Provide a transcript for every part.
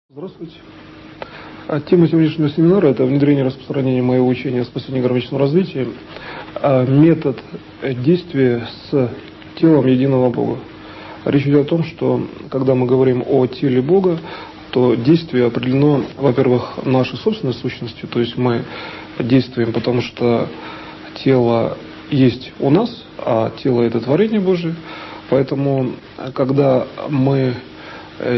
Здравствуйте. Тема сегодняшнего семинара – это внедрение и распространение моего учения о спасении и гармоничном развитии, метод действия с телом единого Бога. Речь идет о том, что когда мы говорим о теле Бога, то действие определено, во-первых, нашей собственной сущностью, то есть мы действуем, потому что тело есть у нас, а тело – это творение Божие. Поэтому, когда мы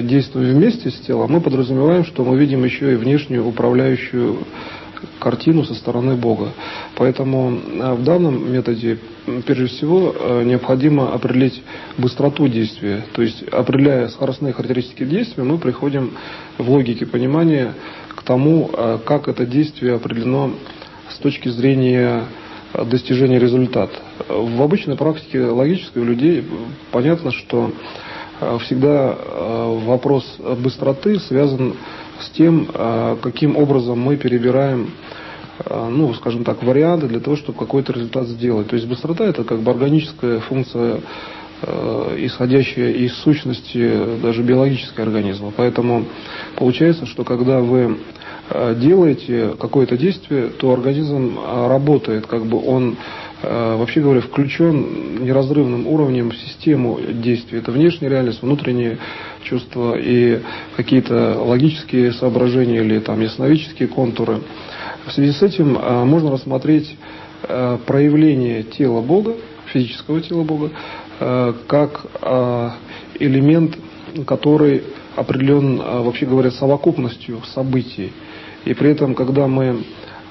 действуем вместе с телом, мы подразумеваем, что мы видим еще и внешнюю управляющую картину со стороны Бога. Поэтому в данном методе, прежде всего, необходимо определить быстроту действия. То есть, определяя скоростные характеристики действия, мы приходим в логике понимания к тому, как это действие определено с точки зрения достижения результата. В обычной практике логической у людей понятно, что всегда вопрос быстроты связан с тем, каким образом мы перебираем, скажем так, варианты для того, чтобы какой-то результат сделать. То есть быстрота – это как бы органическая функция, исходящая из сущности даже биологического организма. Поэтому получается, что когда вы делаете какое-то действие, то организм работает, как бы он, вообще говоря, включен неразрывным уровнем в систему действий. Это внешняя реальность, внутренние чувства и какие-то логические соображения или там ясновидческие контуры. В связи с этим можно рассмотреть проявление тела Бога, физического тела Бога, как элемент, который определен, вообще говоря, совокупностью событий. И при этом, когда мы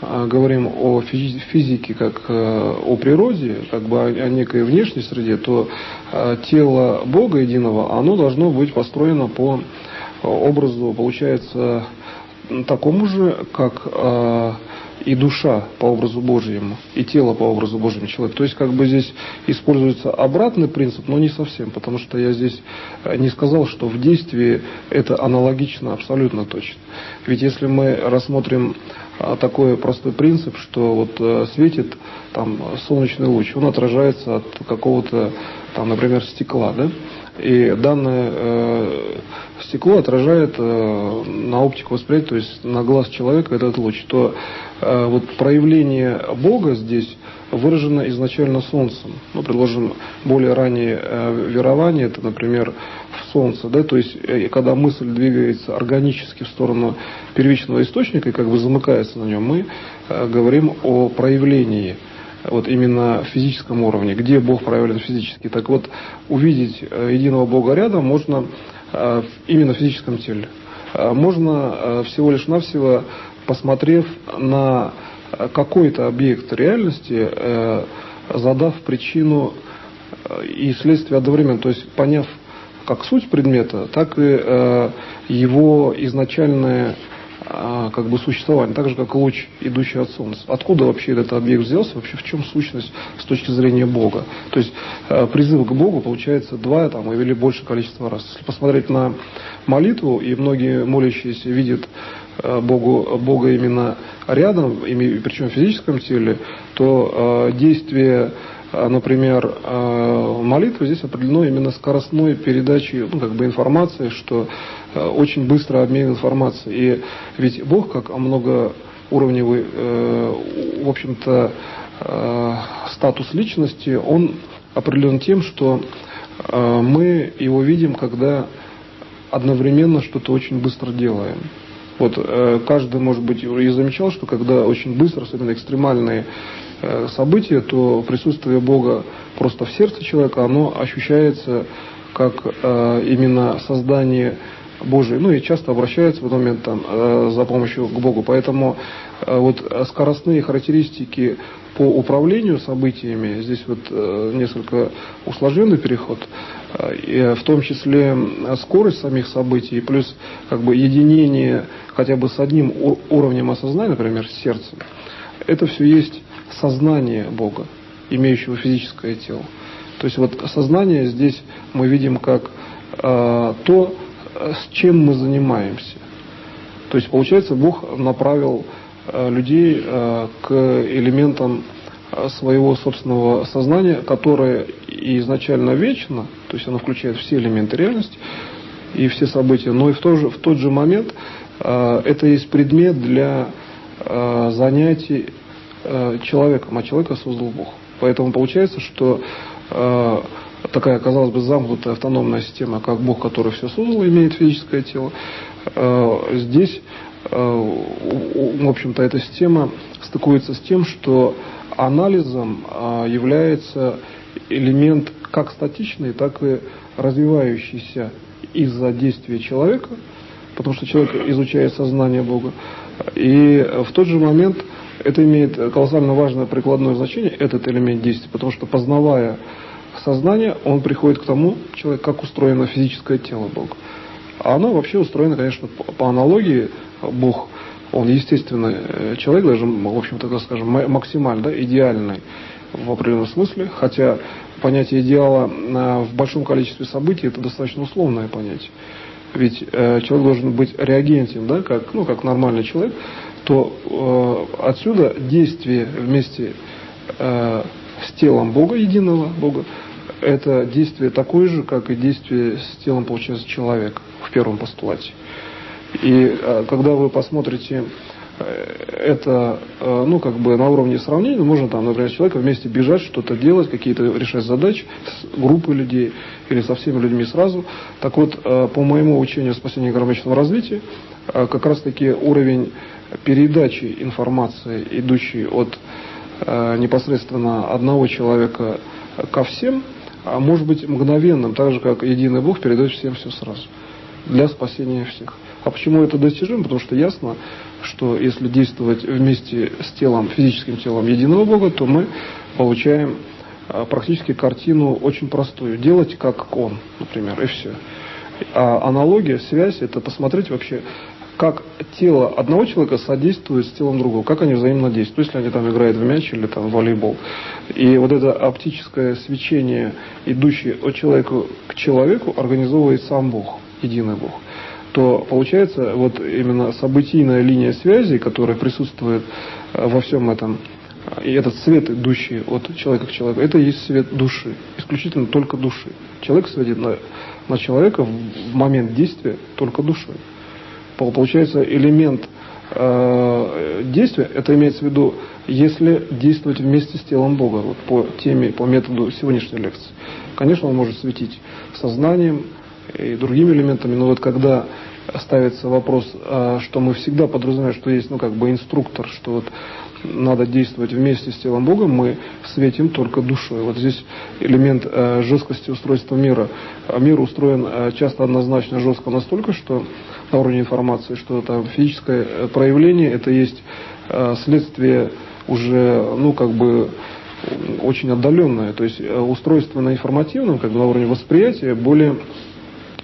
говорим о физике как о природе, как бы о некой внешней среде, то тело Бога единого, оно должно быть построено по образу, получается, такому же, как и душа по образу Божьему, и тело по образу Божьему человека. То есть, как бы здесь используется обратный принцип, но не совсем, потому что я здесь не сказал, что в действии это аналогично абсолютно точно. Ведь если мы рассмотрим такой простой принцип, что вот светит там солнечный луч, он отражается от какого-то, там, например, стекла, да? И данное стекло отражает на оптику восприятия, то есть на глаз человека этот луч, то вот проявление Бога здесь выражено изначально Солнцем. Предложим более раннее верование, это, например, в Солнце, да, то есть когда мысль двигается органически в сторону первичного источника и как бы замыкается на нем, мы говорим о проявлении. Вот именно в физическом уровне, где Бог проявлен физически. Так вот, увидеть единого Бога рядом можно именно в физическом теле. Можно всего лишь навсего, посмотрев на какой-то объект реальности, задав причину и следствие одновременно, то есть поняв как суть предмета, так и его изначальное как бы существование, так же, как луч, идущий от Солнца. Откуда вообще этот объект взялся, вообще в чем сущность с точки зрения Бога? То есть призыв к Богу получается два или больше количества раз. Если посмотреть на молитву, и многие молящиеся видят Бога именно рядом, причем в физическом теле, то действие, например, молитвы здесь определено именно скоростной передачей информации, что очень быстро обмен информацией. И ведь Бог, как многоуровневый, в общем-то, статус личности, он определен тем, что мы его видим, когда одновременно что-то очень быстро делаем. Вот каждый, может быть, и замечал, что когда очень быстро, особенно экстремальные события, то присутствие Бога просто в сердце человека, оно ощущается как именно создание Божие, и часто обращается в этот момент за помощью к Богу. Поэтому вот скоростные характеристики по управлению событиями, здесь несколько усложненный переход, и в том числе скорость самих событий, плюс единение хотя бы с одним уровнем осознания, например, с сердцем, это все есть сознание Бога, имеющего физическое тело. То есть сознание здесь мы видим как то, с чем мы занимаемся. То есть, получается, Бог направил людей к элементам своего собственного сознания, которое изначально вечно, то есть оно включает все элементы реальности, и все события, но и в тот же момент это есть предмет для занятий человеком, а человека создал Бог. Поэтому получается, что такая, казалось бы, замкнутая автономная система, как Бог, который все создал, имеет физическое тело. Здесь, в общем-то, эта система стыкуется с тем, что анализом является элемент как статичный, так и развивающийся из-за действия человека, потому что человек изучает сознание Бога. И в тот же момент это имеет колоссально важное прикладное значение, этот элемент действия, потому что, познавая сознание, он приходит к тому, человек, как устроено физическое тело Бога. А оно вообще устроено, конечно, по аналогии, Бог, он естественный человек, даже, в общем-то, так скажем, максимально, да, идеальный в определенном смысле, хотя понятие идеала в большом количестве событий это достаточно условное понятие. Ведь человек должен быть реагентен, да, как нормальный человек, то отсюда действие вместе с телом Бога, единого Бога, это действие такое же, как и действие с телом, получается, человека в первом постулате. И когда вы посмотрите это, на уровне сравнения, можно там, например, человека вместе бежать, что-то делать, какие-то решать задачи с группой людей или со всеми людьми сразу. Так вот, по моему учению спасения гармоничного развития, как раз таки уровень передачи информации, идущей от непосредственно одного человека ко всем, может быть мгновенным, так же, как единый Бог передает всем все сразу, для спасения всех. А почему это достижимо? Потому что ясно, что если действовать вместе с телом, физическим телом единого Бога, то мы получаем практически картину очень простую. Делать как Он, например, и все. А аналогия, связь, это посмотреть вообще, как тело одного человека содействует с телом другого, как они взаимно действуют, если они там играют в мяч или там в волейбол. И вот это оптическое свечение, идущее от человека к человеку, организовывает сам Бог, единый Бог. То получается вот именно событийная линия связи, которая присутствует во всем этом, и этот свет, идущий от человека к человеку, это и есть свет души, исключительно только души. Человек светит на человека в момент действия только душой. Получается, элемент действия, это имеется в виду, если действовать вместе с телом Бога, вот по методу сегодняшней лекции. Конечно, он может светить сознанием и другими элементами, но вот когда ставится вопрос, что мы всегда подразумеваем, что есть, инструктор, что вот надо действовать вместе с телом Бога, мы светим только душой. Вот здесь элемент жесткости устройства мира. Мир устроен часто однозначно жестко настолько, что на уровне информации, что там физическое проявление, это есть следствие уже, очень отдаленное. То есть устройство на информативном, на уровне восприятия, более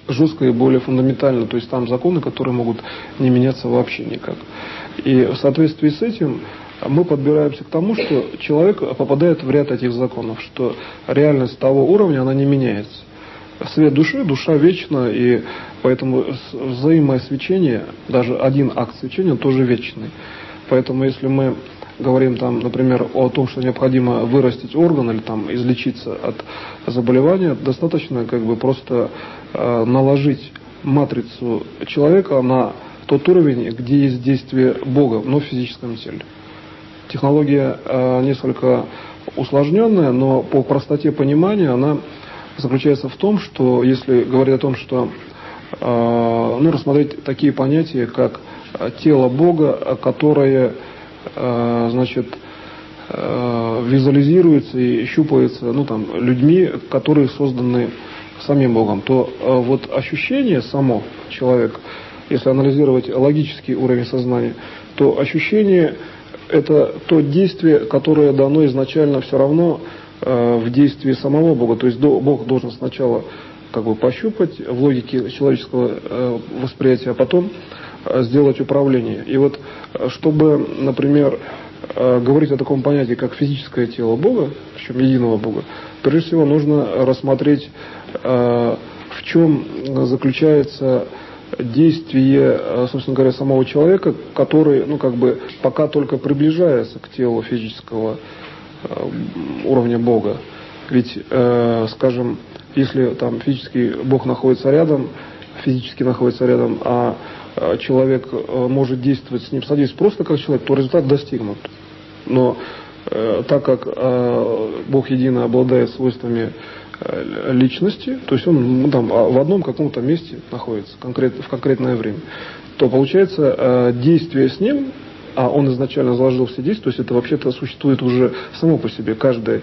жестко и более фундаментально. То есть там законы, которые могут не меняться вообще никак. И в соответствии с этим мы подбираемся к тому, что человек попадает в ряд этих законов, что реальность того уровня, она не меняется. Свет души, душа вечна, и поэтому взаимное свечение, даже один акт свечения, тоже вечный. Поэтому если мы говорим там, например, о том, что необходимо вырастить орган или там излечиться от заболевания, достаточно просто наложить матрицу человека на тот уровень, где есть действие Бога, но в физическом теле. Технология несколько усложненная, но по простоте понимания она заключается в том, что если говорить о том, что рассмотреть такие понятия, как тело Бога, которое визуализируется и щупается людьми, которые созданы самим Богом, то вот ощущение само человека, если анализировать логический уровень сознания, то ощущение – это то действие, которое дано изначально все равно в действии самого Бога. То есть Бог должен сначала пощупать в логике человеческого восприятия, а потом сделать управление. И вот чтобы, например, говорить о таком понятии, как физическое тело Бога, причем единого Бога, прежде всего нужно рассмотреть, в чем заключается действие, собственно говоря, самого человека, который, пока только приближается к телу физического уровня Бога. Ведь, скажем, если там физический Бог находится рядом, физически находится рядом, а человек может действовать с ним, содействовать просто как человек, то результат достигнут. Но так как Бог единый обладает свойствами личности, то есть он там в одном каком-то месте находится в конкретное время, то получается действие с ним, а он изначально заложил все действия, то есть это вообще-то существует уже само по себе. Каждый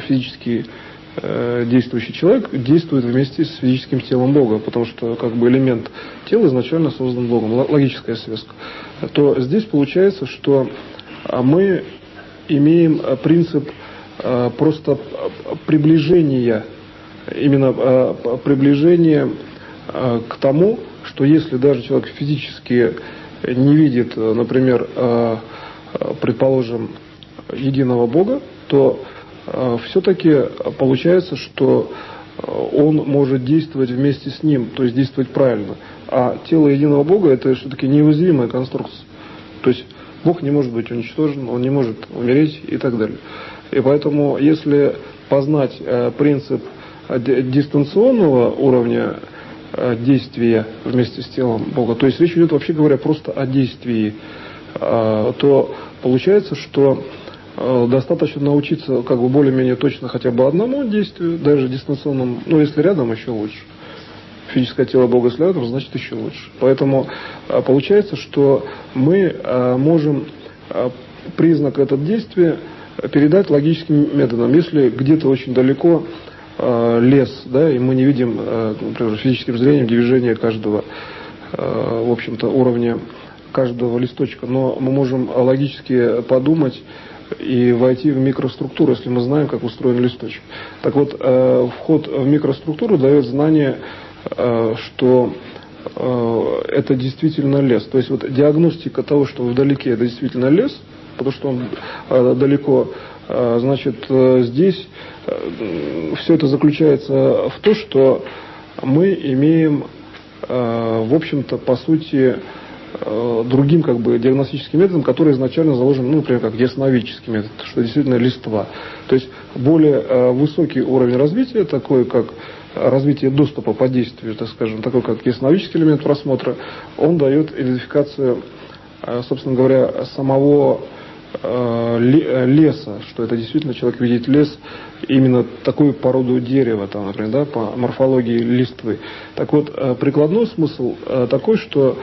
физически действующий человек действует вместе с физическим телом Бога, потому что как бы элемент тела изначально создан Богом, логическая связка. То здесь получается, что мы имеем принцип просто приближения, именно приближения к тому, что если даже человек физически не видит, например, предположим, единого Бога, то все-таки получается, что он может действовать вместе с ним, то есть действовать правильно. А тело единого Бога — это все-таки неуязвимая конструкция. То есть Бог не может быть уничтожен, он не может умереть и так далее. И поэтому, если познать принцип дистанционного уровня действия вместе с телом Бога, то есть речь идет, вообще говоря, просто о действии, то получается, что достаточно научиться как бы более-менее точно хотя бы одному действию, даже дистанционному, ну если рядом, еще лучше. Физическое тело Бога если рядом, значит еще лучше. Поэтому получается, что мы можем признак этого действия передать логическим методом. Если где-то очень далеко лес, да, и мы не видим, например, физическим зрением движения каждого, в общем-то, уровня каждого листочка, но мы можем логически подумать и войти в микроструктуру, если мы знаем, как устроен листочек. Так вот, вход в микроструктуру дает знание, что это действительно лес. То есть вот диагностика того, что вдалеке это действительно лес, потому что он далеко, значит, здесь все это заключается в том, что мы имеем, в общем-то, по сути, другим как бы диагностическим методом, который изначально заложен, ну, например, как ясновидческий метод, что действительно листва. То есть более высокий уровень развития, такой как развитие доступа по действию, так скажем, такой как ясновидческий элемент просмотра, он дает идентификацию, собственно говоря, самого леса, что это действительно человек видит лес, именно такую породу дерева, там, например, да, по морфологии листвы. Так вот, прикладной смысл такой, что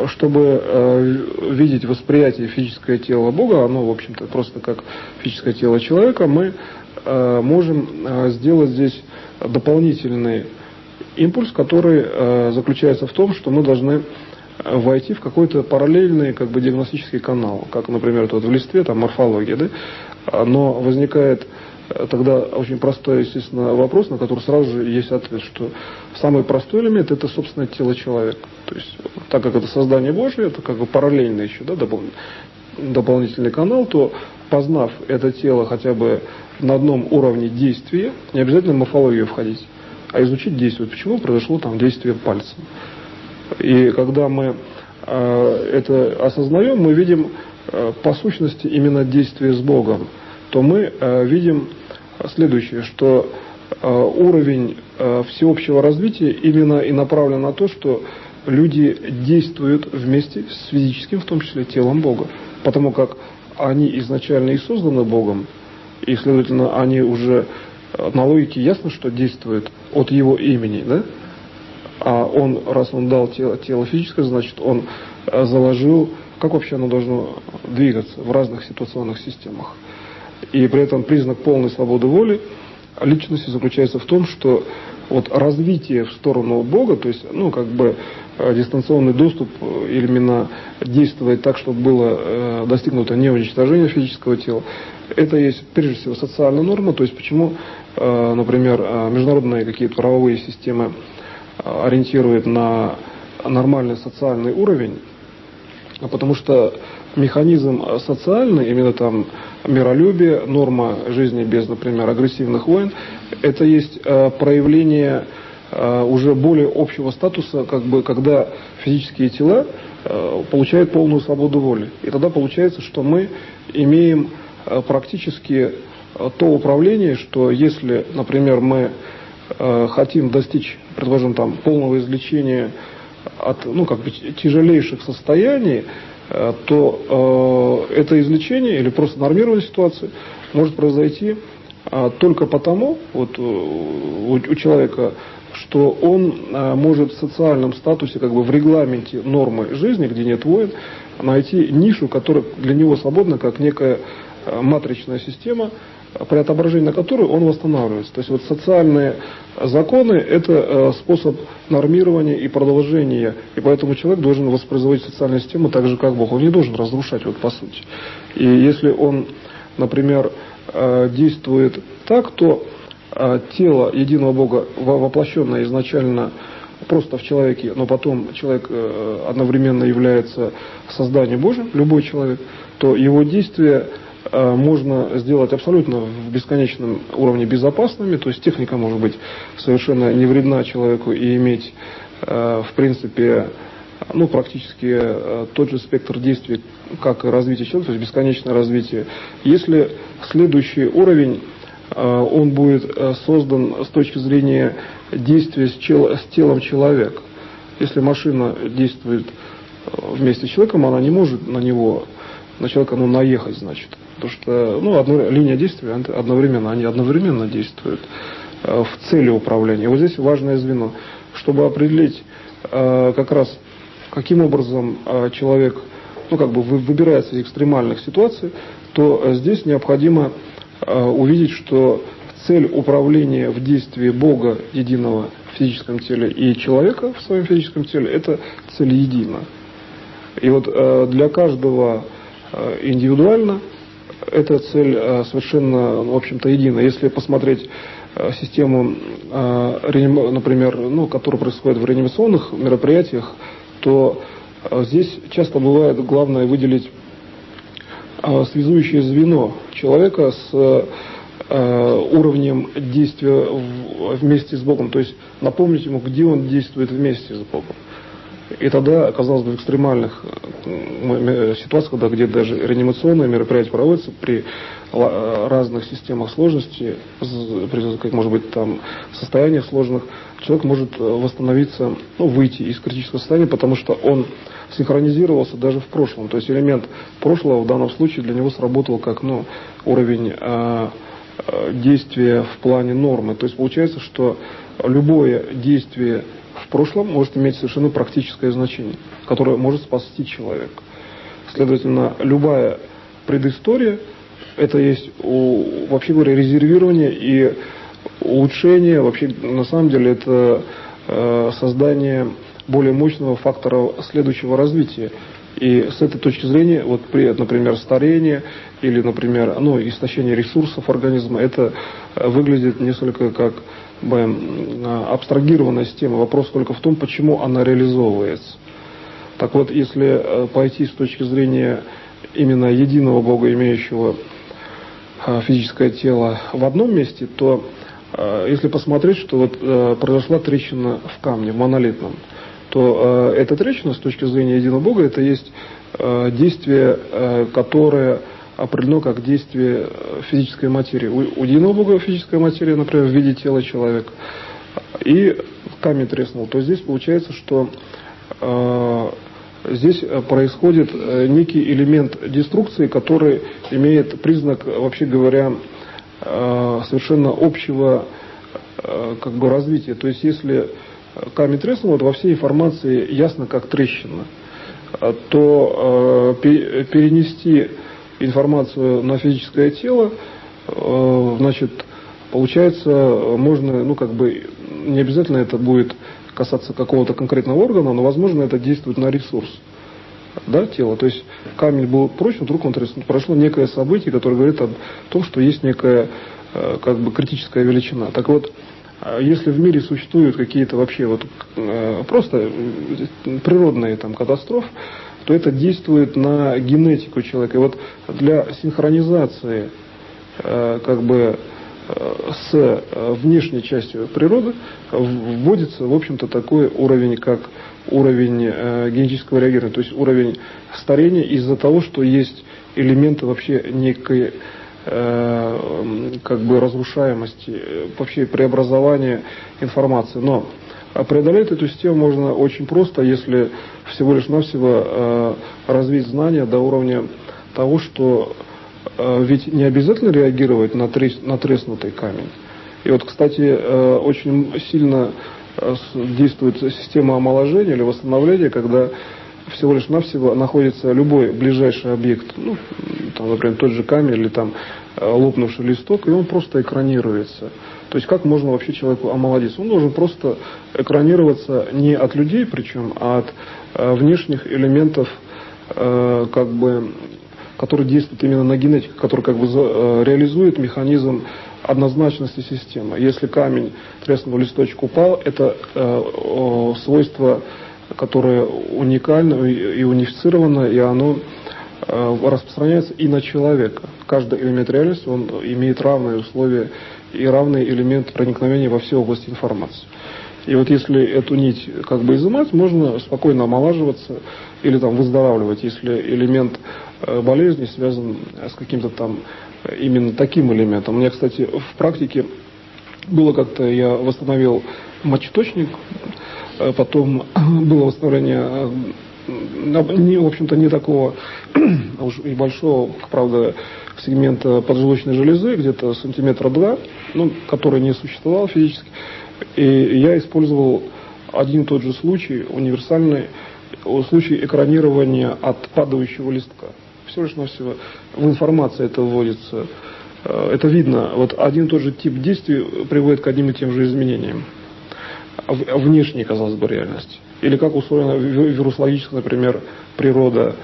чтобы видеть восприятие физическое тела Бога, оно, в общем-то, просто как физическое тело человека, мы можем сделать здесь дополнительный импульс, который заключается в том, что мы должны войти в какой-то параллельный как бы диагностический канал, как, например, вот в листве, там морфология, да, но возникает тогда очень простой, естественно, вопрос, на который сразу же есть ответ, что самый простой элемент — это, собственно, тело человека. То есть, так как это создание Божие, это как бы параллельно еще, да, дополнительный канал, то, познав это тело хотя бы на одном уровне действия, не обязательно в морфологию входить, а изучить действие. Почему произошло там действие пальцем. И когда мы это осознаем, мы видим по сущности именно действие с Богом, то мы видим следующее, что уровень всеобщего развития именно и направлен на то, что люди действуют вместе с физическим, в том числе телом Бога, потому как они изначально и созданы Богом, и, следовательно, они уже на логике ясно, что действуют от Его имени, да? А он, раз он дал тело физическое, значит, он заложил, как вообще оно должно двигаться в разных ситуационных системах. И при этом признак полной свободы воли личности заключается в том, что вот развитие в сторону Бога, то есть, ну, как бы дистанционный доступ, или именно действовать так, чтобы было достигнуто не уничтожение физического тела, это есть прежде всего социальная норма. То есть почему, например, международные какие-то правовые системы ориентирует на нормальный социальный уровень, потому что механизм социальный, именно там миролюбие, норма жизни без, например, агрессивных войн, это есть проявление уже более общего статуса, как бы, когда физические тела получают полную свободу воли. И тогда получается, что мы имеем практически то управление, что если, например, мы хотим достичь, предположим, там, полного излечения от тяжелейших состояний, то это излечение или просто нормирование ситуации может произойти только потому, у человека, что он может в социальном статусе, в регламенте нормы жизни, где нет войн, найти нишу, которая для него свободна, как некая матричная система, при отображении на которой он восстанавливается. То есть социальные законы – это способ нормирования и продолжения, и поэтому человек должен воспроизводить социальную систему так же, как Бог. Он не должен разрушать, по сути. И если он, например, действует так, то тело единого Бога, воплощенное изначально просто в человеке, но потом человек одновременно является созданием Божьим, любой человек, то его действия можно сделать абсолютно в бесконечном уровне безопасными, то есть техника может быть совершенно не вредна человеку и иметь, в принципе, практически тот же спектр действий, как и развитие человека, то есть бесконечное развитие. Если следующий уровень, он будет создан с точки зрения действия с телом человека. Если машина действует вместе с человеком, она не может на человека наехать, значит. Потому что одна линия действия они одновременно действуют в цели управления. И вот здесь важное звено, чтобы определить как раз, каким образом человек выбирается из экстремальных ситуаций, то здесь необходимо увидеть, что цель управления в действии Бога единого в физическом теле и человека в своем физическом теле – это цель едина. И для каждого индивидуально эта цель совершенно, в общем-то, едина. Если посмотреть систему, например, которая происходит в реанимационных мероприятиях, то здесь часто бывает главное выделить связующее звено человека с уровнем действия вместе с Богом. То есть напомнить ему, где он действует вместе с Богом. И тогда, казалось бы, в экстремальных ситуациях, где даже реанимационные мероприятия проводятся при разных системах сложности, при, может быть, состояниях сложных, человек может восстановиться, выйти из критического состояния, потому что он синхронизировался даже в прошлом. То есть элемент прошлого в данном случае для него сработал как уровень действия в плане нормы. То есть получается, что любое действие в прошлом может иметь совершенно практическое значение, которое может спасти человека. Следовательно, любая предыстория – это есть, вообще говоря, резервирование и улучшение, вообще на самом деле это создание более мощного фактора следующего развития. И с этой точки зрения, при, например, старении или, например, истощение ресурсов организма, это выглядит несколько как абстрагированная система. Вопрос только в том, почему она реализовывается. Так вот, если пойти с точки зрения именно единого Бога, имеющего физическое тело в одном месте, то если посмотреть, что произошла трещина в камне, в монолитном, то эта трещина с точки зрения единого Бога, это есть действие, которое определено как действие физической материи. У единого Бога физическая материя, например, в виде тела человека, и камень треснул, то здесь получается, что здесь происходит некий элемент деструкции, который имеет признак, вообще говоря, совершенно общего развития. То есть если камень треснул, во всей информации ясно как трещина, то перенести информацию на физическое тело, значит, получается, можно, не обязательно это будет касаться какого-то конкретного органа, но, возможно, это действует на ресурс, тела. То есть камень был прочен, вдруг он треснул. Прошло некое событие, которое говорит о том, что есть некая, критическая величина. Так вот, если в мире существуют какие-то вообще просто природные катастрофы, то это действует на генетику человека. И для синхронизации с внешней частью природы вводится, в общем-то, такой уровень, как уровень генетического реагирования, то есть уровень старения из-за того, что есть элементы вообще некой как бы разрушаемости, вообще преобразования информации. Но преодолеть эту систему можно очень просто, если всего лишь навсего развить знания до уровня того, что ведь не обязательно реагировать на треснутый камень. И вот, кстати, очень сильно действует система омоложения или восстановления, когда всего лишь навсего находится любой ближайший объект, ну, там, например, тот же камень или там лопнувший листок, и он просто экранируется. То есть как можно вообще человеку омолодиться? Он должен просто экранироваться не от людей, причем, а от внешних элементов, как бы, которые действуют именно на генетику, который как бы реализует механизм однозначности системы. Если камень треснул, листочек упал, это свойство, которое уникально и унифицировано, и оно распространяется и на человека. Каждый элемент реальности, он имеет равные условия и равный элемент проникновения во все области информации. И вот если эту нить как бы изымать, можно спокойно омолаживаться или там выздоравливать, если элемент болезни связан с каким-то там именно таким элементом. У меня, кстати, в практике было как-то, я восстановил мочеточник, потом было восстановление, в общем-то, не такого уж и большого, правда, сегмента поджелудочной железы, где-то сантиметра 2, ну, который не существовал физически. И я использовал один и тот же случай, универсальный случай экранирования от падающего листка. Всего лишь навсего в информации это вводится. Это видно. Вот один и тот же тип действий приводит к одним и тем же изменениям. Внешней, казалось бы, реальности. Или как устроена вирусологическая, например, природа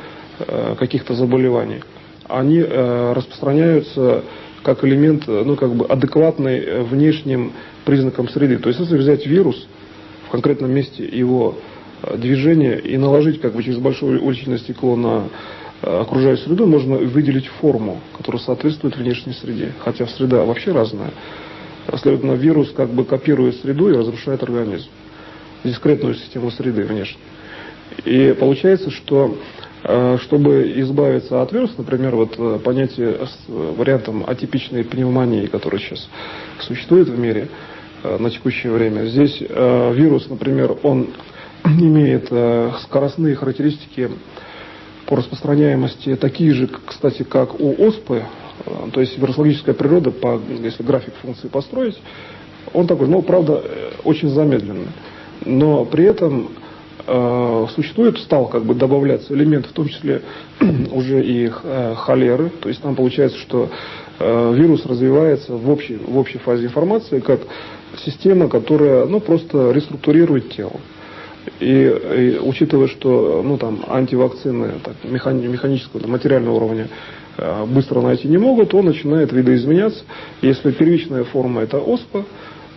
каких-то заболеваний. Они распространяются как элемент, ну, как бы адекватный внешним признакам среды. То есть, если взять вирус в конкретном месте его движения и наложить как бы через большое уличное стекло на окружающую среду, можно выделить форму, которая соответствует внешней среде. Хотя среда вообще разная. Следовательно, вирус как бы копирует среду и разрушает организм. Дискретную систему среды внешне. И получается, что чтобы избавиться от вируса, например, вот понятие с вариантом атипичной пневмонии, которая сейчас существует в мире на текущее время, здесь вирус, например, он имеет скоростные характеристики по распространяемости такие же, кстати, как у оспы, то есть вирусологическая природа, если график функции построить, он такой, но, правда, очень замедленный. Но при этом стал как бы добавляться элемент, в том числе уже и холеры, то есть там получается, что вирус развивается в общей фазе информации как система, которая, ну, просто реструктурирует тело. И учитывая, что, ну, там, антивакцины так, механического, материального уровня быстро найти не могут, он начинает видоизменяться. Если первичная форма – это оспа,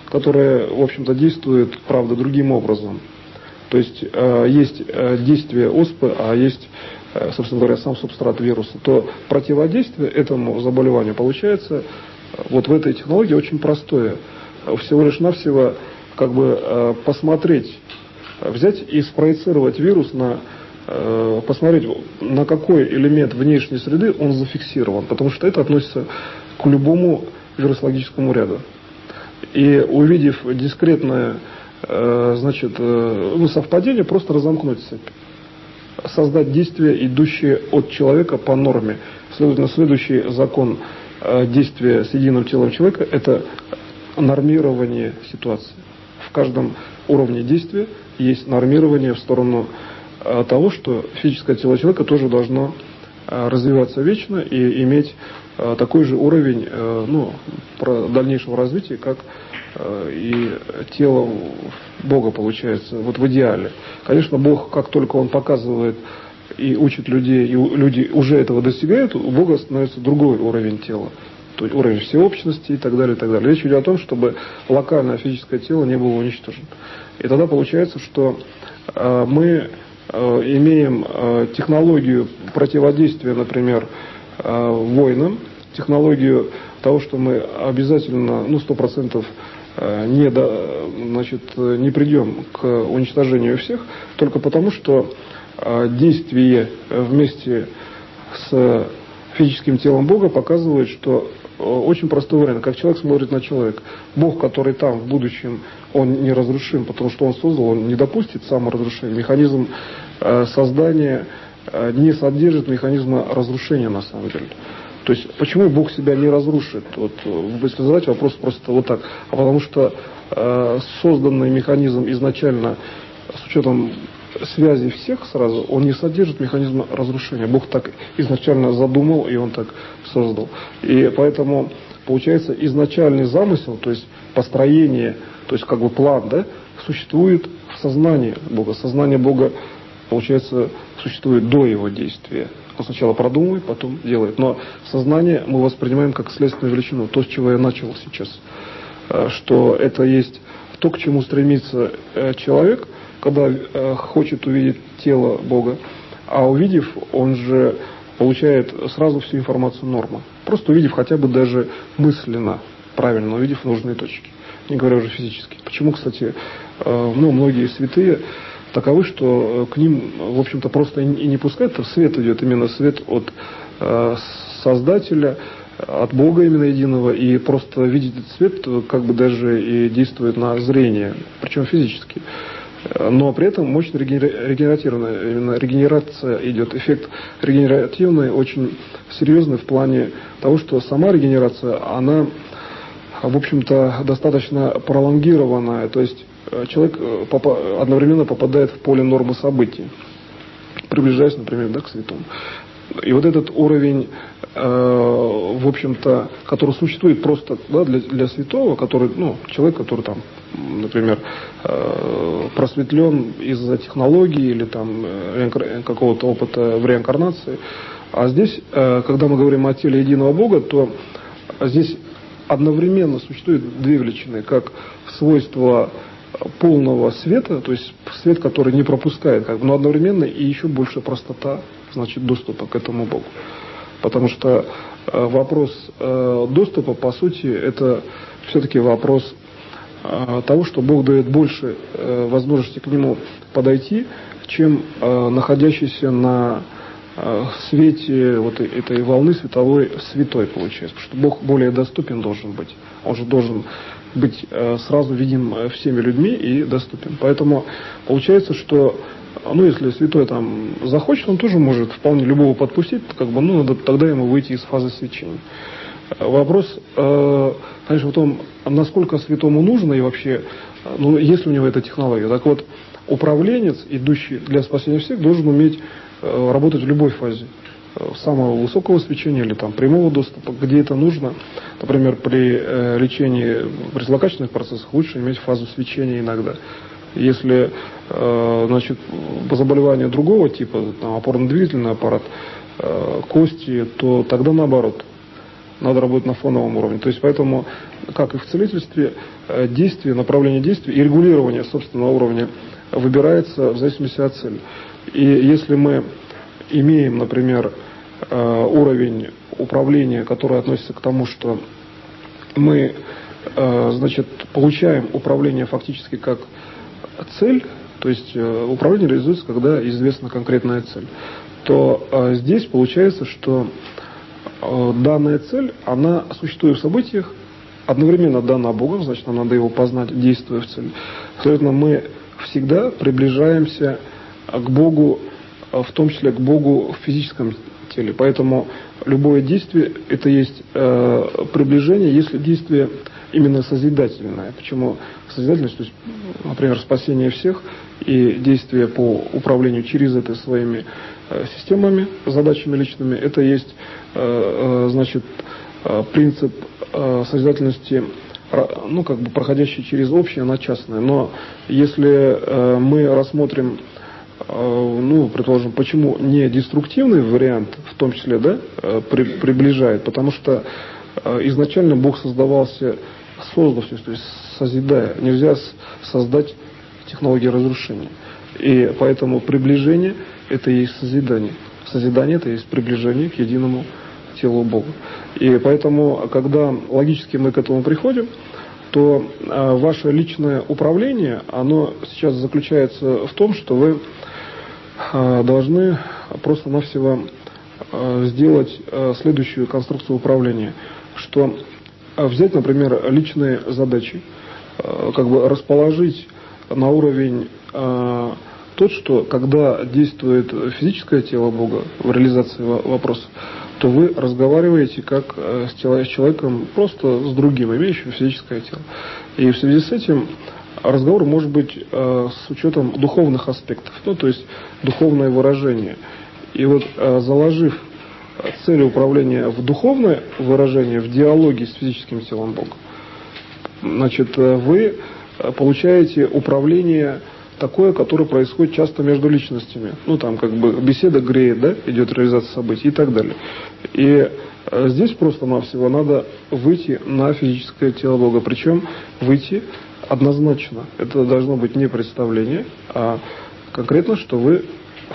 которая, в общем-то, действует, правда, другим образом. То есть есть действие оспы, а есть, собственно говоря, сам субстрат вируса, то противодействие этому заболеванию получается вот в этой технологии очень простое. Всего лишь навсего как бы посмотреть, взять и спроецировать вирус посмотреть, на какой элемент внешней среды он зафиксирован, потому что это относится к любому вирусологическому ряду. И увидев дискретное совпадение, просто разомкнуть цепь. Создать действие, идущее от человека по норме. Следовательно, следующий закон действия с единым телом человека – это нормирование ситуации. В каждом уровне действия есть нормирование в сторону того, что физическое тело человека тоже должно развиваться вечно и иметь такой же уровень дальнейшего развития, как и тело Бога получается, вот в идеале. Конечно, Бог, как только Он показывает и учит людей, и люди уже этого достигают, у Бога становится другой уровень тела, то есть уровень всеобщности и так далее, и так далее. Речь идет о том, чтобы локальное физическое тело не было уничтожено. И тогда получается, что мы имеем технологию противодействия, например, войнам, технологию того, что мы обязательно, 100% не придем к уничтожению всех, только потому, что действие вместе с физическим телом Бога показывает, что очень простой вариант, как человек смотрит на человека. Бог, который там в будущем, он не разрушим, потому что он создал, он не допустит саморазрушения. Механизм создания не содержит механизма разрушения на самом деле. То есть, почему Бог себя не разрушит? Вот, если задать вопрос просто вот так. А потому что созданный механизм изначально, с учетом связи всех сразу, он не содержит механизма разрушения. Бог так изначально задумал, и он так создал. И поэтому, получается, изначальный замысел, то есть построение, то есть как бы план, да, существует в сознании Бога. Сознание Бога, получается, существует до его действия. Он сначала продумывает, потом делает. Но сознание мы воспринимаем как следственную величину. То, с чего я начал сейчас. Что это есть то, к чему стремится человек, когда хочет увидеть тело Бога. А увидев, он же получает сразу всю информацию нормы. Просто увидев хотя бы даже мысленно, правильно увидев нужные точки. Не говоря уже физически. Почему, кстати, многие святые таковы, что к ним, в общем-то, просто и не пускают, а свет идет, именно свет от Создателя, от Бога именно единого, и просто видеть этот свет как бы даже и действует на зрение, причем физически. Но при этом мощно регенеративная, именно регенерация идет, эффект регенеративный, очень серьезный в плане того, что сама регенерация, она, в общем-то, достаточно пролонгированная, то есть человек одновременно попадает в поле нормы событий, приближаясь, например, да, к святому. И вот этот уровень, в общем-то, который существует просто, да, для святого, который, человек, который там, например, просветлен из-за технологии или там какого-то опыта в реинкарнации. А здесь, когда мы говорим о теле единого Бога, то здесь одновременно существует две величины, как свойство полного света, то есть свет, который не пропускает, но одновременно и еще больше простота, значит, доступа к этому Богу. Потому что вопрос доступа, по сути, это все-таки вопрос того, что Бог дает больше возможности к нему подойти, чем находящийся на свете вот этой волны световой святой, получается. Потому что Бог более доступен должен быть. Он же должен быть сразу видим всеми людьми и доступен. Поэтому получается, что если святой там захочет, он тоже может вполне любого подпустить, надо тогда ему выйти из фазы свечения. Вопрос, конечно, в том, насколько святому нужно и вообще, есть ли у него эта технология. Так вот, управленец, идущий для спасения всех, должен уметь работать в любой фазе. Самого высокого свечения или там прямого доступа, где это нужно. Например, при лечении при злокачественных процессах лучше иметь фазу свечения иногда. Если, заболевание другого типа, опорно-двигательный аппарат, кости, то тогда наоборот. Надо работать на фоновом уровне. То есть поэтому, как и в целительстве, действие, направление действия и регулирование собственного уровня выбирается в зависимости от цели. И если мы имеем, например, уровень управления, который относится к тому, что мы, получаем управление фактически как цель, то есть управление реализуется, когда известна конкретная цель, то здесь получается, что данная цель, она существует в событиях, одновременно дана Богом, значит, нам надо его познать, действуя в цель. Следовательно, мы всегда приближаемся к Богу, в том числе к Богу в физическом теле. Поэтому любое действие – это есть приближение, если действие именно созидательное. Почему созидательность? То есть, например, спасение всех и действие по управлению через это своими системами, задачами личными – это есть, принцип созидательности, проходящий через общее на частное. Но если мы рассмотрим, предположим, почему не деструктивный вариант, в том числе, приближает, потому что изначально Бог создавался, создал все, то есть созидая. Нельзя создать технологию разрушения. И поэтому приближение – это и есть созидание. Созидание – это и есть приближение к единому телу Бога. И поэтому, когда логически мы к этому приходим, то ваше личное управление, оно сейчас заключается в том, что вы должны просто-навсего сделать следующую конструкцию управления, что взять, например, личные задачи, как бы расположить на уровень тот, что когда действует физическое тело Бога в реализации вопроса, то вы разговариваете как с человеком, просто с другим, имеющим физическое тело. И в связи с этим разговор может быть с учетом духовных аспектов, ну, то есть духовное выражение. И вот заложив цель управления в духовное выражение, в диалоге с физическим телом Бога, значит, вы получаете управление такое, которое происходит часто между личностями. Ну, там, как бы, беседа греет, да, идет реализация событий и так далее. И здесь просто-навсего надо выйти на физическое тело Бога. Причем выйти однозначно. Это должно быть не представление, а конкретно, что вы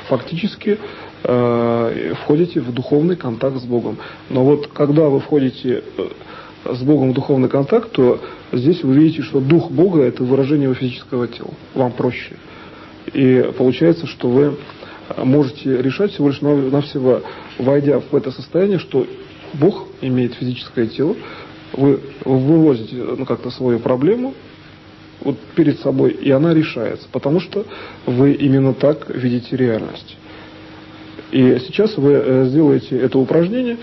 фактически входите в духовный контакт с Богом. Но вот когда вы входите с Богом в духовный контакт, то здесь вы видите, что Дух Бога – это выражение его физического тела. Вам проще. И получается, что вы можете решать всего лишь навсего, войдя в это состояние, что Бог имеет физическое тело, вы вывозите как-то свою проблему вот перед собой, и она решается, потому что вы именно так видите реальность. И сейчас вы сделаете это упражнение.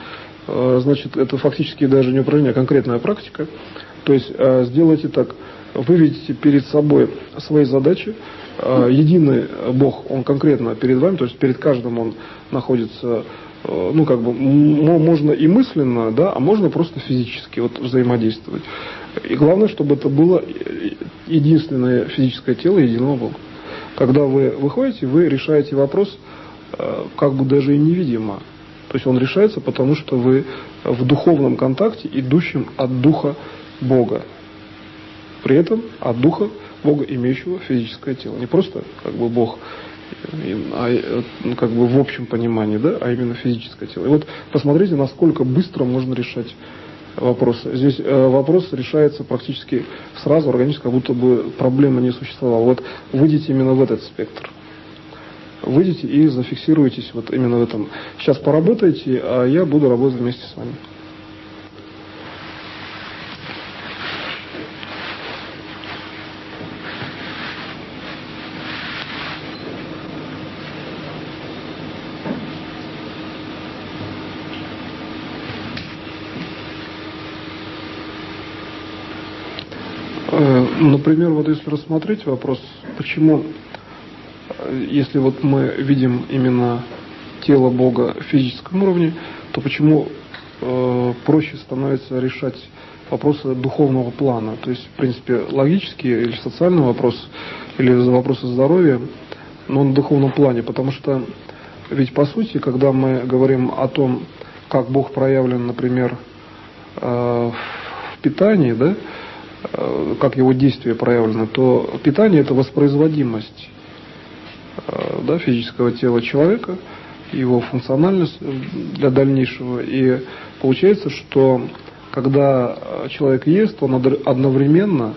Значит, это фактически даже не упражнение, а конкретная практика. То есть сделайте так. Вы видите перед собой свои задачи. Единый Бог, Он конкретно перед вами, то есть перед каждым Он находится, ну, как бы, можно и мысленно, да, а можно просто физически вот взаимодействовать. И главное, чтобы это было единственное физическое тело единого Бога. Когда вы выходите, вы решаете вопрос как бы даже и невидимо. То есть он решается, потому что вы в духовном контакте, идущем от Духа Бога. При этом от Духа Бога, имеющего физическое тело. Не просто как бы Бог, а как бы в общем понимании, да, а именно физическое тело. И вот посмотрите, насколько быстро можно решать вопросы. Здесь вопрос решается практически сразу, органически, как будто бы проблема не существовала. Вот выйдите именно в этот спектр. Выйдите и зафиксируйтесь вот именно в этом. Сейчас поработайте, а я буду работать вместе с вами. Например, вот если рассмотреть вопрос, почему, если вот мы видим именно тело Бога в физическом уровне, то почему проще становится решать вопросы духовного плана? То есть, в принципе, логические или социальный вопрос, или вопросы здоровья, но на духовном плане. Потому что ведь, по сути, когда мы говорим о том, как Бог проявлен, например, в питании, да, как его действие проявлено, то питание – это воспроизводимость, да, физического тела человека, его функциональность для дальнейшего. И получается, что когда человек ест, он одновременно,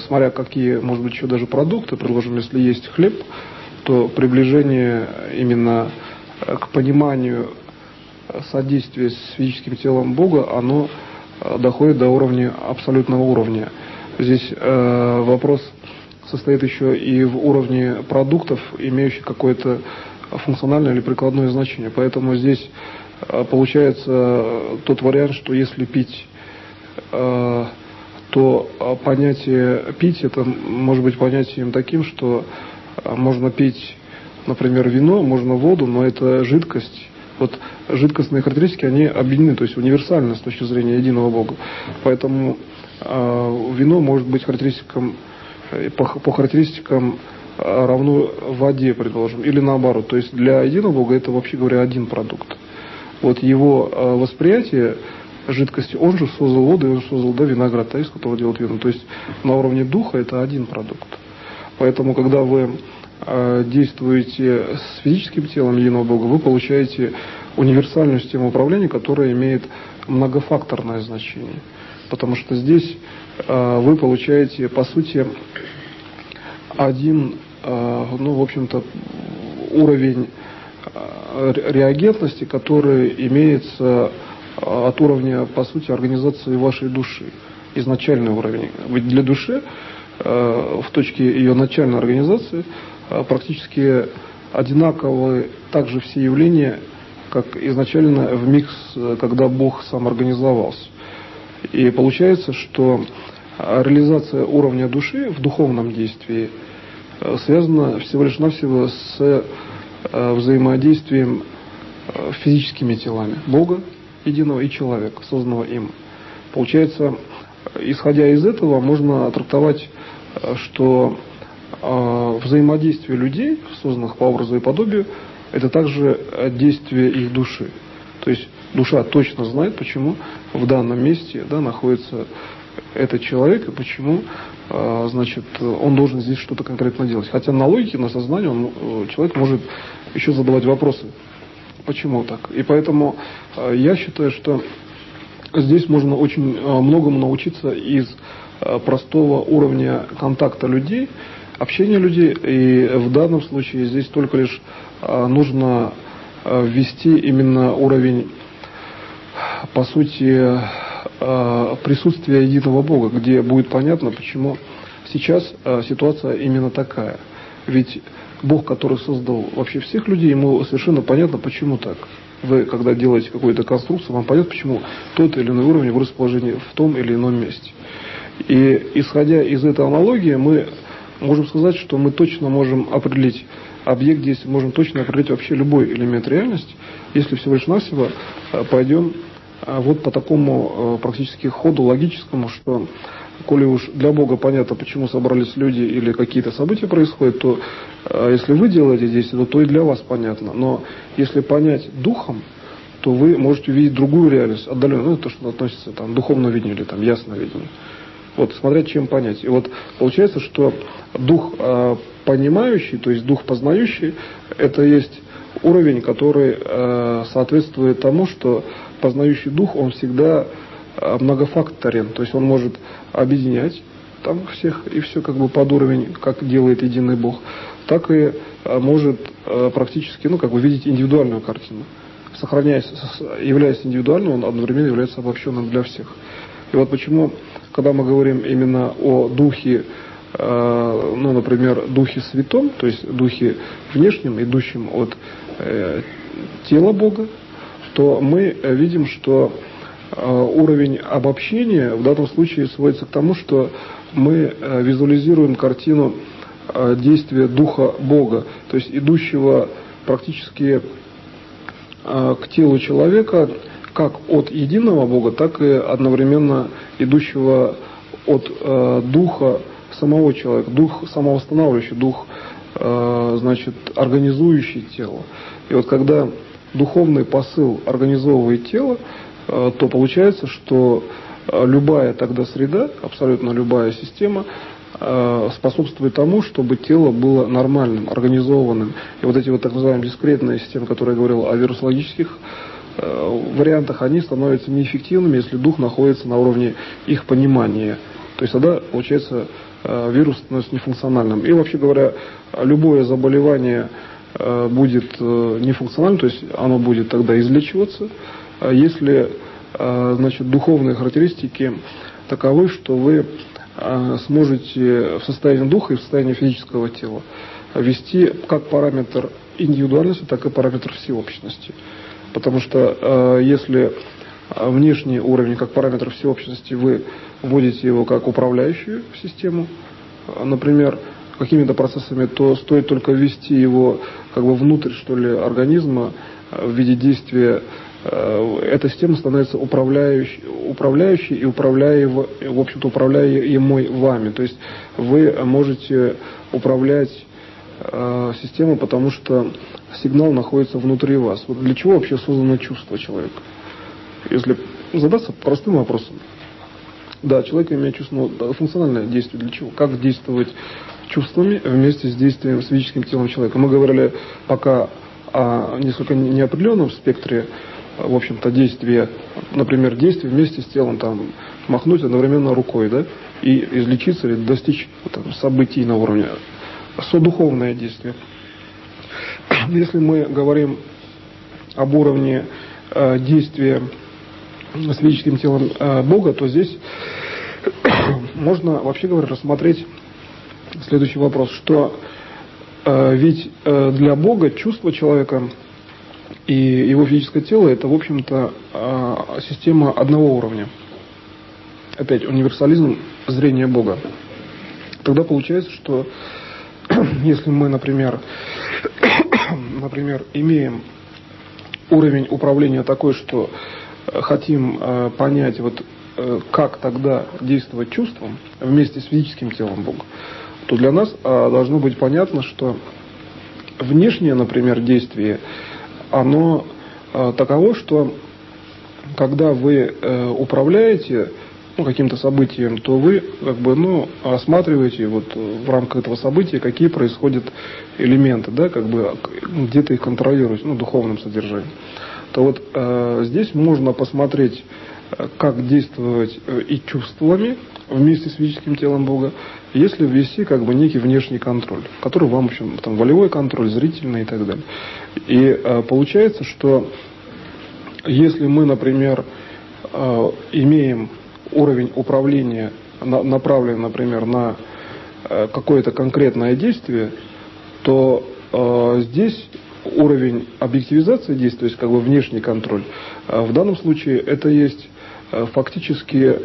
смотря какие, может быть, еще даже продукты, предположим, если есть хлеб, то приближение именно к пониманию содействия с физическим телом Бога, оно доходит до уровня абсолютного уровня. Здесь вопрос состоит еще и в уровне продуктов, имеющих какое-то функциональное или прикладное значение. Поэтому здесь получается тот вариант, что если пить, то понятие пить, это может быть понятием таким, что можно пить, например, вино, можно воду, но это жидкость. Вот жидкостные характеристики, они объединены, то есть универсальны с точки зрения единого Бога. Поэтому вино может быть по характеристикам равно воде, предположим, или наоборот. То есть для единого Бога это, вообще говоря, один продукт. Вот его восприятие жидкости, он же создал воду, он же создал, да, виноград, из которого делают вино. То есть на уровне духа это один продукт. Поэтому, когда вы действуете с физическим телом единого Бога, вы получаете универсальную систему управления, которая имеет многофакторное значение. Потому что здесь вы получаете, по сути, один, ну, в общем-то, уровень реагентности, которая имеется от уровня, по сути, организации вашей души. Изначальный уровень. Ведь для души в точке ее начальной организации практически одинаковы также все явления, как изначально в миг, когда Бог сам организовался. И получается, что реализация уровня души в духовном действии связана всего лишь навсего с взаимодействием физическими телами Бога единого и человека, созданного им. Получается, исходя из этого, можно трактовать, что взаимодействие людей, созданных по образу и подобию, это также действие их души. То есть душа точно знает, почему в данном месте находится этот человек и почему значит, он должен здесь что-то конкретно делать. Хотя на логике, на сознании человек может еще задавать вопросы. Почему так? И поэтому я считаю, что здесь можно очень многому научиться из простого уровня контакта людей, общения людей. И в данном случае здесь только лишь нужно ввести именно уровень, по сути, присутствия единого Бога, где будет понятно, почему сейчас ситуация именно такая. Ведь Бог, который создал вообще всех людей, ему совершенно понятно, почему так. Вы, когда делаете какую-то конструкцию, вам понятно, почему тот или иной уровень в расположении в том или ином месте. И исходя из этой аналогии, мы можем сказать, что мы точно можем определить объект действия, можем точно определить вообще любой элемент реальности, если всего лишь навсего пойдем вот по такому практически ходу логическому, что коли уж для Бога понятно, почему собрались люди или какие-то события происходят, то если вы делаете действие, то и для вас понятно. Но если понять духом, то вы можете увидеть другую реальность, отдаленную, то, что относится к духовному видению или ясновидению. Вот, смотря чем понять. И вот получается, что дух понимающий, то есть дух познающий, это есть уровень, который соответствует тому, что познающий дух, он всегда многофакторен, то есть он может объединять там всех и все как бы под уровень, как делает единый Бог, так и может практически, видеть индивидуальную картину. Сохраняясь, являясь индивидуальным, он одновременно является обобщенным для всех. И вот почему, когда мы говорим именно о духе, например, духе святом, то есть духе внешнем, идущем от тела Бога, то мы видим, что уровень обобщения в данном случае сводится к тому, что мы визуализируем картину действия Духа Бога, то есть идущего практически к телу человека, как от единого Бога, так и одновременно идущего от Духа самого человека, Дух самовосстанавливающий, Дух, организующий тело. И вот когда духовный посыл организовывает тело, то получается, что любая тогда среда, абсолютно любая система способствует тому, чтобы тело было нормальным, организованным. И вот эти так называемые дискретные системы, которые я говорил о вирусологических вариантах, они становятся неэффективными, если дух находится на уровне их понимания. То есть тогда, получается, вирус становится нефункциональным. И вообще говоря, любое заболевание будет нефункциональным, то есть оно будет тогда излечиваться, если духовные характеристики таковы, что вы сможете в состоянии духа и в состоянии физического тела ввести как параметр индивидуальности, так и параметр всеобщности. Потому что если внешний уровень как параметр всеобщности вы вводите его как управляющую систему, например, какими-то процессами, то стоит только ввести его внутрь, организма в виде действия. Эта система становится управляющей и в общем-то, управляемой вами. То есть вы можете управлять системой, потому что сигнал находится внутри вас. Вот для чего вообще создано чувство человека? Если задаться простым вопросом. Да, человек имеет чувство, функциональное действие для чего? Как действовать чувствами вместе с действием, с физическим телом человека? Мы говорили пока о несколько неопределенном спектре, в общем-то, действия, например, действия вместе с телом, махнуть одновременно рукой, и излечиться или достичь событий на уровне. Содуховное действие. Если мы говорим об уровне действия с физическим телом Бога, то здесь можно, вообще говоря, рассмотреть следующий вопрос, что ведь для Бога чувство человека и его физическое тело — это, в общем-то, система одного уровня. Опять универсализм зрения Бога. Тогда получается, что если мы, например, имеем уровень управления такой, что хотим понять, вот как тогда действовать чувством вместе с физическим телом Бога, то для нас должно быть понятно, что внешнее, например, действие, оно таково, что когда вы управляете каким-то событием, то вы осматриваете вот в рамках этого события, какие происходят элементы, да, где-то их контролируете, духовным содержанием. То вот здесь можно посмотреть, как действовать и чувствами вместе с физическим телом Бога, если ввести некий внешний контроль, который вам, в общем, волевой контроль, зрительный и так далее. И получается, что если мы, например, имеем уровень управления, направлен, например, на какое-то конкретное действие, то здесь уровень объективизации действия, то есть внешний контроль, в данном случае это есть фактически,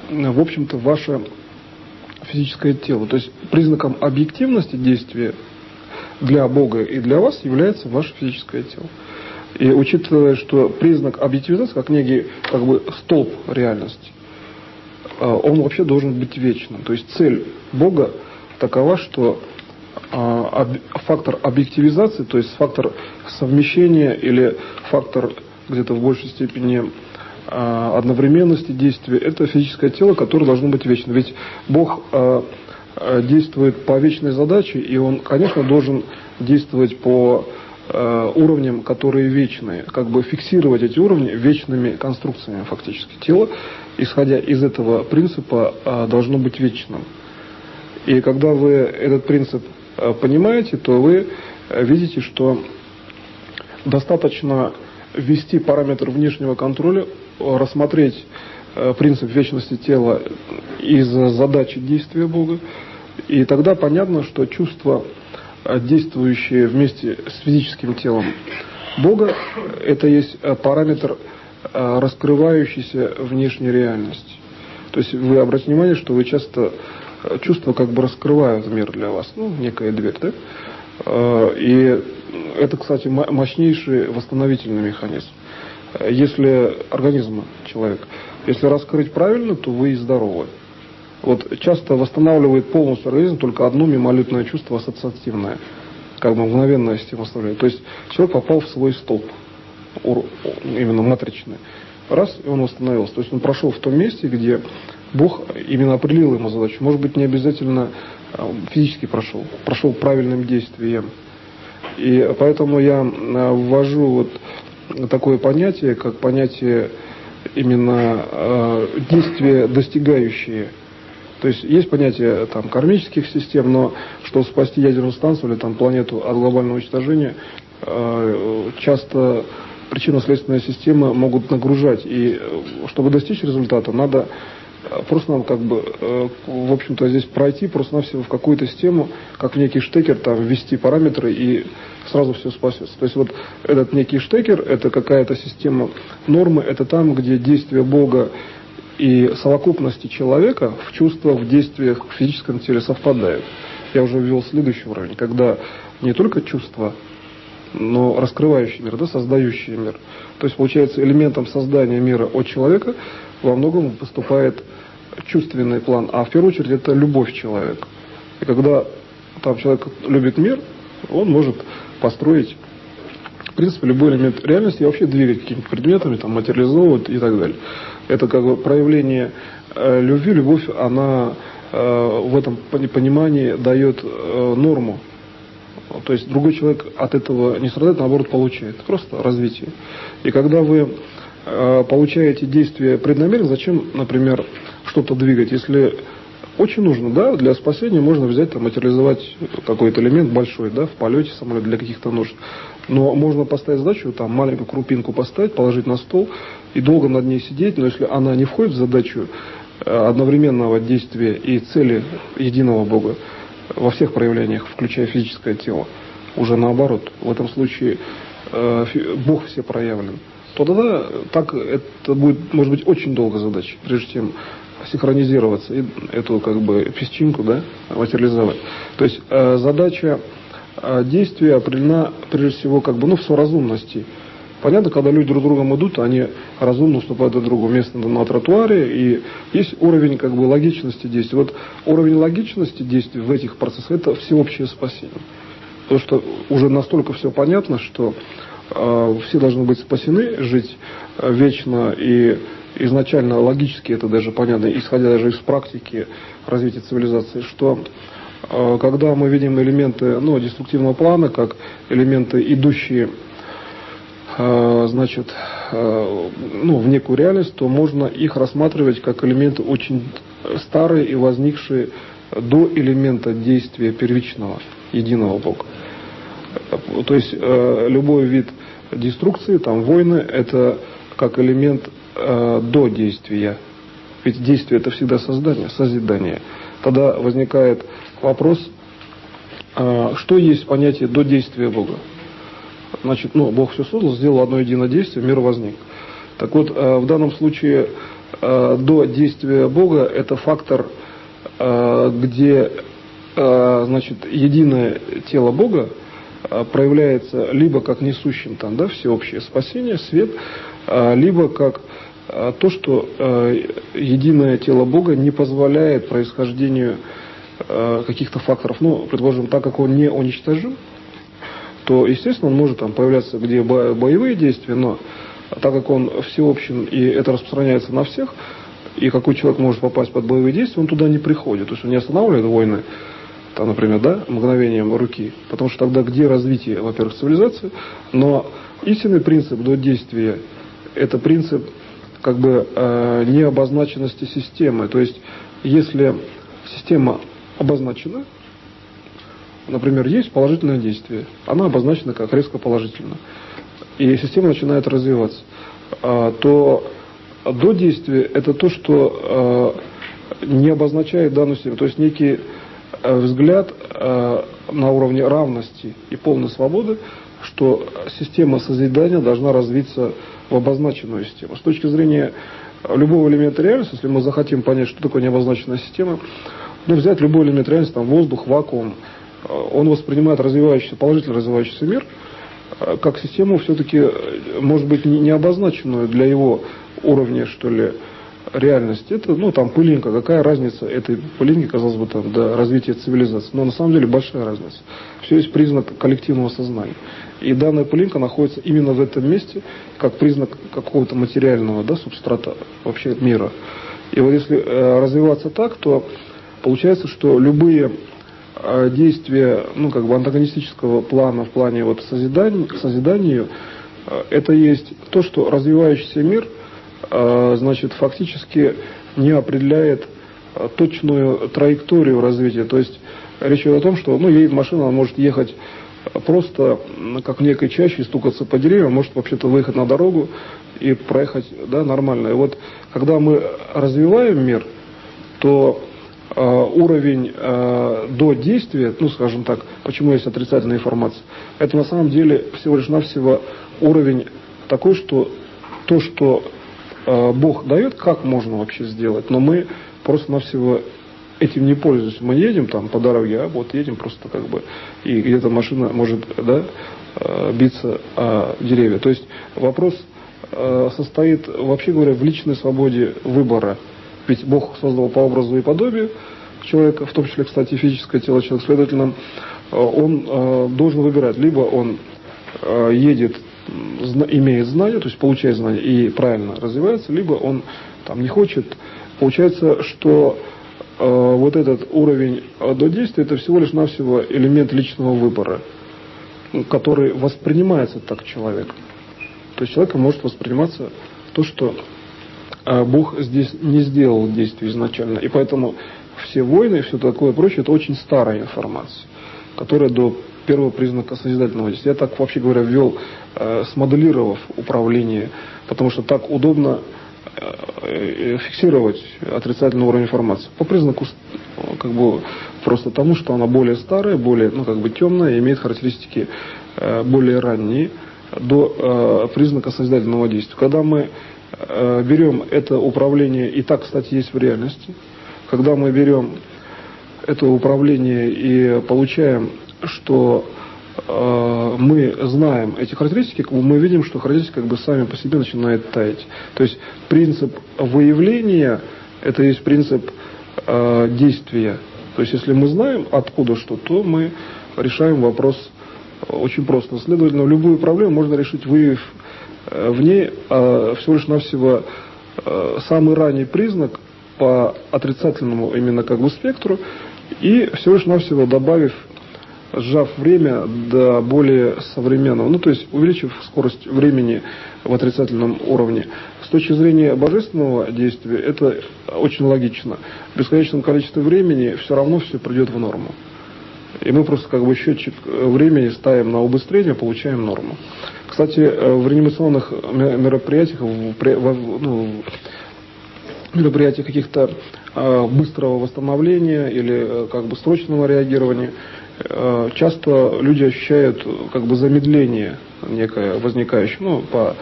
в общем-то, ваше физическое тело. То есть признаком объективности действия для Бога и для вас является ваше физическое тело. И учитывая, что признак объективизации, как некий столб реальности, он вообще должен быть вечным. То есть цель Бога такова, что фактор объективизации, то есть фактор совмещения или фактор где-то в большей степени одновременности действия, это физическое тело, которое должно быть вечным. Ведь Бог действует по вечной задаче, и Он, конечно, должен действовать по уровням, которые вечные, фиксировать эти уровни вечными конструкциями фактически. Тело, исходя из этого принципа, должно быть вечным. И когда вы этот принцип понимаете, то вы видите, что достаточно ввести параметр внешнего контроля, рассмотреть принцип вечности тела из задачи действия Бога, и тогда понятно, что чувства, действующие вместе с физическим телом Бога, это есть параметр раскрывающейся внешней реальности. То есть вы обратите внимание, что вы часто чувства раскрывают мир для вас, некая дверь, да? И это, кстати, мощнейший восстановительный механизм. Если организма человека, если раскрыть правильно, то вы и здоровы. Вот часто восстанавливает полностью организм только одно мимолетное чувство ассоциативное, мгновенная система восстановления. То есть человек попал в свой столб, именно матричный. Раз, и он восстановился. То есть он прошел в том месте, где Бог именно определил ему задачу. Может быть, не обязательно физически прошел правильным действием. И поэтому я ввожу такое понятие, как понятие именно действия достигающие. То есть есть понятие кармических систем, но чтобы спасти ядерную станцию или планету от глобального уничтожения, часто причинно-следственные системы могут нагружать. И чтобы достичь результата, надо просто нам в общем-то, здесь пройти просто-навсего в какую-то систему, как в некий штекер, ввести параметры, и сразу все спасется. То есть этот некий штекер, это какая-то система нормы, это там, где действие Бога и совокупности человека в чувствах, в действиях, в физическом теле совпадают. Я уже ввел следующий уровень, когда не только чувства, но раскрывающий мир, создающий мир. То есть, получается, элементом создания мира от человека во многом поступает чувственный план, а в первую очередь это любовь человека. И когда человек любит мир, он может построить, в принципе, любой элемент реальности и вообще двигать какими-то предметами, материализовывать и так далее. Это проявление любви. Любовь, она в этом понимании дает норму. То есть другой человек от этого не страдает, наоборот, получает. Просто развитие. И когда вы получаете действие преднамеренно, зачем, например, что-то двигать? Если очень нужно, для спасения можно взять, материализовать какой-то элемент большой, в полете самолета для каких-то нужд. Но можно поставить задачу, там маленькую крупинку поставить, положить на стол и долго над ней сидеть, но если она не входит в задачу одновременного действия и цели единого Бога во всех проявлениях, включая физическое тело, уже наоборот, в этом случае Бог все проявлен, то тогда так это будет, может быть, очень долго задача, прежде чем синхронизироваться и эту как бы песчинку, да, материализовать. То есть задача действия определена прежде всего как бы, в соразумности. Понятно, когда люди друг с другом идут, они разумно уступают друг другу место на тротуаре, и есть уровень как бы логичности действий. Вот уровень логичности действий в этих процессах – это всеобщее спасение. Потому что уже настолько все понятно, что все должны быть спасены, жить вечно, и изначально логически это даже понятно, исходя даже из практики развития цивилизации, что когда мы видим элементы деструктивного плана, как элементы, идущие в некую реальность, то можно их рассматривать как элементы очень старые и возникшие до элемента действия первичного, единого Бога. То есть любой вид деструкции, там войны, это как элемент до действия. Ведь действие – это всегда создание, созидание. Тогда возникает вопрос, что есть понятие до действия Бога. Значит, Бог все создал, сделал одно единое действие, мир возник. Так вот, в данном случае до действия Бога это фактор, где единое тело Бога проявляется либо как несущим всеобщее спасение, свет, либо как то, что единое тело Бога не позволяет происхождению каких-то факторов. Предположим, так как он не уничтожим, то, естественно, он может появляться, где боевые действия, но так как он всеобщен и это распространяется на всех, и какой человек может попасть под боевые действия, он туда не приходит. То есть он не останавливает войны, например, мгновением руки. Потому что тогда где развитие, во-первых, цивилизации, но истинный принцип до действия – это принцип необозначенности системы. То есть если система обозначена, например, есть положительное действие, она обозначена как резко положительно, и система начинает развиваться, то до действия это то, что не обозначает данную систему, то есть некий взгляд на уровне равности и полной свободы, что система созидания должна развиться в обозначенную систему. С точки зрения любого элемента реальности, если мы захотим понять, что такое необозначенная система, взять любой элемент реальности, воздух, вакуум, он воспринимает положительно развивающийся мир как систему все-таки, может быть, не обозначенную для его уровня, реальности. Это, пылинка. Какая разница этой пылинки, казалось бы, до развития цивилизации? Но на самом деле большая разница. Все есть признак коллективного сознания. И данная пылинка находится именно в этом месте, как признак какого-то материального, субстрата вообще мира. И вот если развиваться так, то получается, что любые действия, антагонистического плана в плане созиданию, это есть то, что развивающийся мир, фактически не определяет точную траекторию развития. То есть речь идет о том, что едет машина, она может ехать просто как в некой чаще и стукаться по деревьям, может вообще-то выехать на дорогу и проехать нормально. И вот когда мы развиваем мир, то уровень до действия, скажем так, почему есть отрицательная информация, это на самом деле всего лишь навсего уровень такой, что то, что Бог дает, как можно вообще сделать, но мы просто-навсего этим не пользуемся. Мы едем по дороге, едем просто и где-то машина может биться о деревья. То есть вопрос состоит, вообще говоря, в личной свободе выбора. Ведь Бог создал по образу и подобию человека, в том числе, кстати, физическое тело человека. Следовательно, он должен выбирать. Либо он едет, имеет знания, то есть получает знания и правильно развивается, либо он не хочет. Получается, что вот этот уровень до действия – это всего лишь навсего элемент личного выбора, который воспринимается так человеком. То есть человеком может восприниматься то, что Бог здесь не сделал действий изначально. И поэтому все войны и все такое прочее – это очень старая информация, которая до первый признак созидательного действия. Я так, вообще говоря, ввел, смоделировав управление, потому что так удобно фиксировать отрицательный уровень информации. По признаку, как бы, просто тому, что она более старая, более, темная, имеет характеристики более ранние, до признака созидательного действия. Когда мы берем это управление, и так, кстати, есть в реальности, когда мы берем это управление и получаем, что мы знаем эти характеристики, мы видим, что характеристики сами по себе начинают таять. То есть принцип выявления – это есть принцип действия. То есть если мы знаем, откуда что, то мы решаем вопрос очень просто. Следовательно, любую проблему можно решить, выявив в ней всего лишь навсего самый ранний признак по отрицательному именно спектру, и всего лишь навсего добавив, сжав время до более современного, то есть увеличив скорость времени в отрицательном уровне. С точки зрения божественного действия это очень логично. В бесконечном количестве времени все равно все придет в норму. И мы просто счетчик времени ставим на убыстрение, получаем норму. Кстати, в реанимационных мероприятиях, мероприятиях каких-то быстрого восстановления или срочного реагирования, часто люди ощущают замедление некое возникающее, по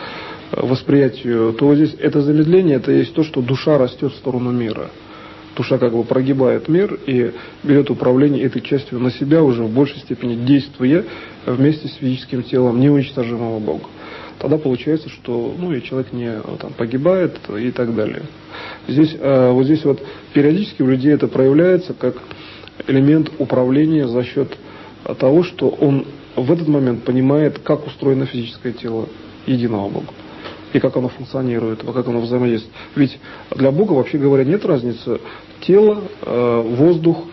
восприятию, то вот здесь это замедление, это есть то, что душа растет в сторону мира. Душа прогибает мир и берет управление этой частью на себя уже в большей степени, действуя вместе с физическим телом неуничтожимого Бога. Тогда получается, что и человек не погибает и так далее. Здесь периодически у людей это проявляется как элемент управления за счет того, что он в этот момент понимает, как устроено физическое тело единого Бога. И как оно функционирует, как оно взаимодействует. Ведь для Бога, вообще говоря, нет разницы. Тело, воздух,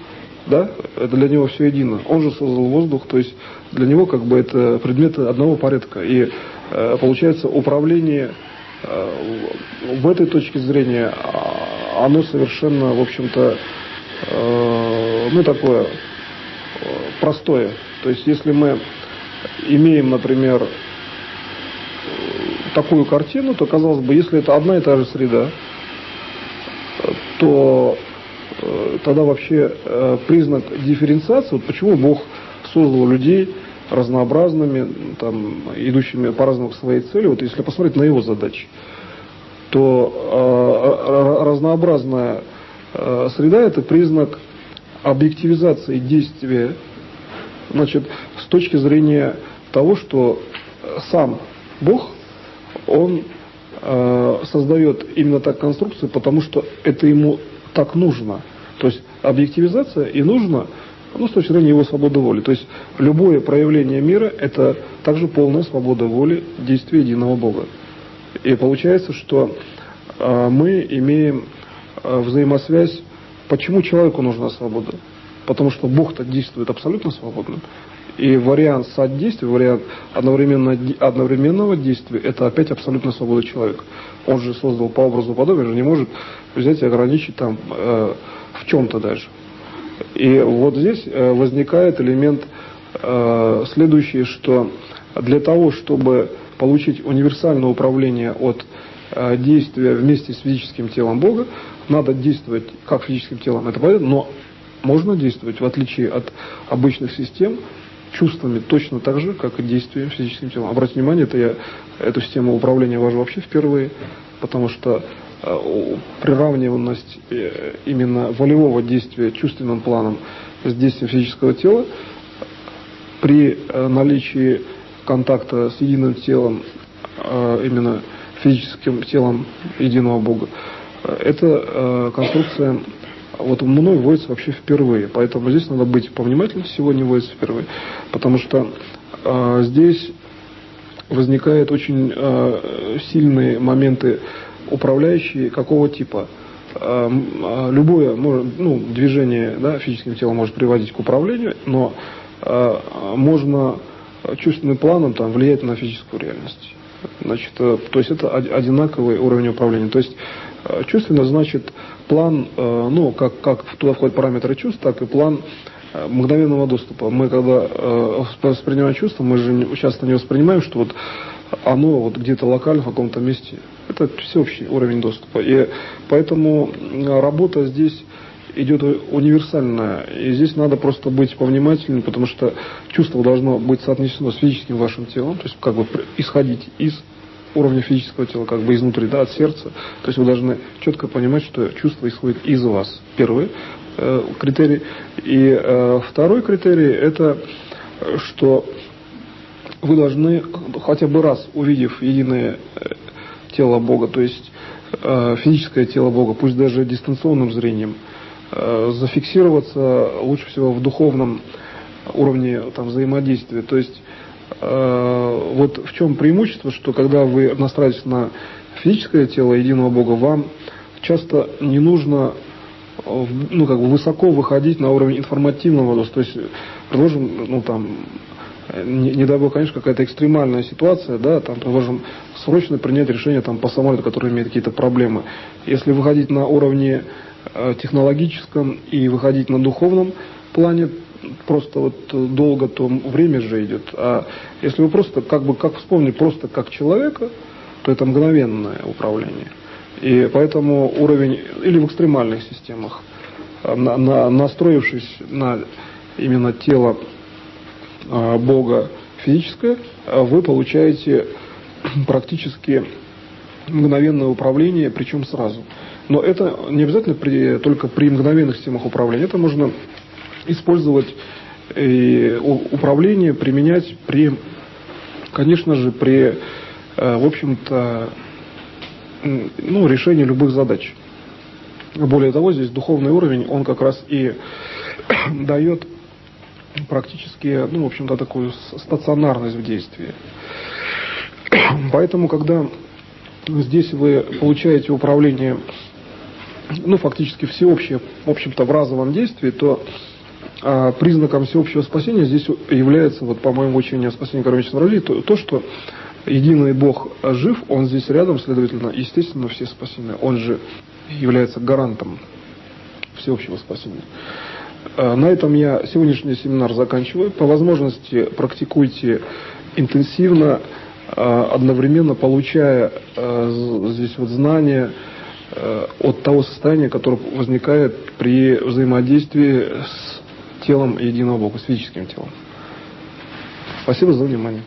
да, это для него все едино. Он же создал воздух, то есть для него это предметы одного порядка. И получается, управление в этой точке зрения, оно совершенно, в общем-то, такое простое. То есть если мы имеем, например, такую картину, то, казалось бы, если это одна и та же среда, то тогда вообще признак дифференциации, почему Бог создал людей разнообразными, идущими по-разному к своей цели, если посмотреть на его задачи, то разнообразная среда – это признак объективизации действия, с точки зрения того, что сам Бог, он создает именно так конструкцию, потому что это ему так нужно. То есть объективизация и нужно, с точки зрения его свободы воли. То есть любое проявление мира – это также полная свобода воли действия единого Бога. И получается, что мы имеем взаимосвязь. Почему человеку нужна свобода? Потому что Бог-то действует абсолютно свободно. И вариант содействия, вариант одновременного действия – это опять абсолютная свобода человека. Он же создал по образу подобия, же не может взять и ограничить в чем-то даже. И вот здесь возникает элемент следующий, что для того, чтобы получить универсальное управление от действия вместе с физическим телом Бога, надо действовать как физическим телом, это понятно, но можно действовать, в отличие от обычных систем, чувствами точно так же, как и действием физическим телом. Обратите внимание, это я эту систему управления вожу вообще впервые, потому что приравниванность именно волевого действия чувственным планом с действием физического тела при наличии контакта с единым телом, именно физическим телом единого Бога, эта конструкция мной вводится вообще впервые. Поэтому здесь надо быть повнимательнее, сегодня вводится впервые. Потому что здесь возникают очень сильные моменты управляющие какого типа. Любое движение физическим телом может приводить к управлению, но можно чувственным планом влиять на физическую реальность. То есть это одинаковый уровень управления. То есть чувственно значит план, как туда входят параметры чувств, так и план мгновенного доступа. Мы когда воспринимаем чувство, мы же часто не воспринимаем, что вот оно вот где-то локально в каком-то месте. Это всеобщий уровень доступа. И поэтому работа здесь идет универсальная. И здесь надо просто быть повнимательнее, потому что чувство должно быть соотнесено с физическим вашим телом, то есть как бы исходить из уровня физического тела, как бы изнутри, да, от сердца. То есть вы должны четко понимать, что чувство исходит из вас. Первый критерий. И второй критерий — это что вы должны хотя бы раз, увидев единое тело Бога, то есть физическое тело Бога, пусть даже дистанционным зрением, зафиксироваться лучше всего в духовном уровне там, взаимодействия. То есть вот в чем преимущество, что когда вы настраиваетесь на физическое тело единого Бога, вам часто не нужно как бы высоко выходить на уровень информативного доступа. То есть, предложим, не дай бог, конечно, какая-то экстремальная ситуация, да, там, предложим, срочно принять решение там, по самолету, который имеет какие-то проблемы. Если выходить на уровне технологическом и выходить на духовном плане, просто вот долго, то время же идет. А если вы просто, как вспомнить, просто как человека, то это мгновенное управление. И поэтому уровень, или в экстремальных системах, настроившись на именно тело Бога физическое, вы получаете практически мгновенное управление, причем сразу. Но это не обязательно только при мгновенных системах управления. Это можно использовать и управление, применять конечно же, при, в общем-то, решении любых задач. Более того, здесь духовный уровень, он как раз и дает практически, в общем-то, такую стационарность в действии. Поэтому, когда здесь вы получаете управление, фактически всеобщее, в общем-то, в разовом действии, то признаком всеобщего спасения здесь является, вот по моему учению о спасении кармического развития, то, что единый Бог жив, Он здесь рядом, следовательно, естественно, все спасены. Он же является гарантом всеобщего спасения. На этом я сегодняшний семинар заканчиваю. По возможности практикуйте интенсивно, одновременно получая здесь вот знания от того состояния, которое возникает при взаимодействии с телом единого Бога, с физическим телом. Спасибо за внимание.